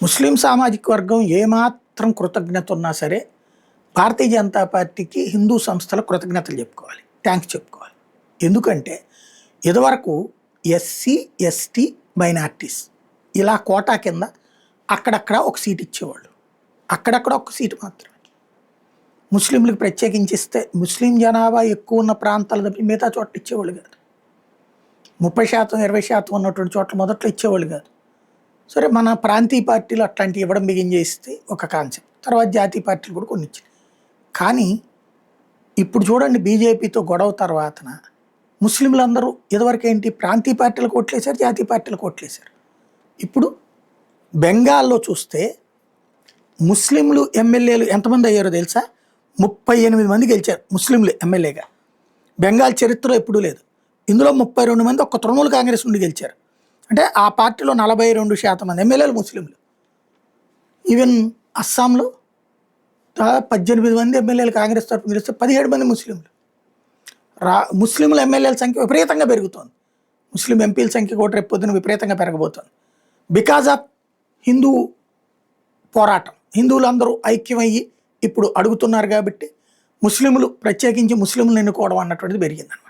ముస్లిం సామాజిక వర్గం ఏమాత్రం కృతజ్ఞత ఉన్నా సరే భారతీయ జనతా పార్టీకి హిందూ సంస్థలు కృతజ్ఞతలు చెప్పుకోవాలి, థ్యాంక్స్ చెప్పుకోవాలి. ఎందుకంటే ఇదివరకు ఎస్సీ ఎస్టీ మైనార్టీస్ ఇలా కోటా కింద అక్కడక్కడ ఒక సీట్ ఇచ్చేవాళ్ళు, అక్కడక్కడ ఒక సీటు మాత్రమే. ముస్లింలకు ప్రత్యేకించి ఇస్తే ముస్లిం జనాభా ఎక్కువ ఉన్న ప్రాంతాలు తప్పి మిగతా చోట్ల ఇచ్చేవాళ్ళు కాదు. 30% 20% ఉన్నటువంటి చోట్ల మొదట్లో ఇచ్చేవాళ్ళు కాదు. సరే, మన ప్రాంతీయ పార్టీలు అట్లాంటివి ఇవ్వడం చేస్తే ఒక కాన్సెప్ట్, తర్వాత జాతీయ పార్టీలు కూడా కొన్ని ఇచ్చాయి. కానీ ఇప్పుడు చూడండి, బీజేపీతో గొడవ తర్వాతన ముస్లింలందరూ ఇదివరకు ఏంటి ప్రాంతీయ పార్టీలకు ఓట్లేశారు, జాతీయ పార్టీలకు ఓట్లేశారు. ఇప్పుడు బెంగాల్లో చూస్తే ముస్లింలు ఎమ్మెల్యేలు ఎంతమంది అయ్యారో తెలుసా? 38 మంది గెలిచారు ముస్లింలు ఎమ్మెల్యేగా. బెంగాల్ చరిత్రలో ఎప్పుడూ లేదు. ఇందులో 32 మంది ఒక్క తృణమూల్ కాంగ్రెస్ నుండి గెలిచారు. అంటే ఆ పార్టీలో 42% మంది ఎమ్మెల్యేలు ముస్లింలు. ఈవెన్ అస్సాంలో 18 మంది ఎమ్మెల్యేలు కాంగ్రెస్ తరఫున గెలిస్తే 17 మంది ముస్లింలు. ముస్లింల ఎమ్మెల్యేల సంఖ్య విపరీతంగా పెరుగుతోంది. ముస్లిం ఎంపీల సంఖ్య కూడా రేపు పొద్దున విపరీతంగా పెరగబోతోంది. బికాజ్ ఆఫ్ హిందూ పోరాటం. హిందువులందరూ ఐక్యమయ్యి ఇప్పుడు అడుగుతున్నారు కాబట్టి ముస్లింలు ప్రత్యేకించి ముస్లింలను ఎన్నుకోవడం అన్నటువంటిది పెరిగిందన్నమాట.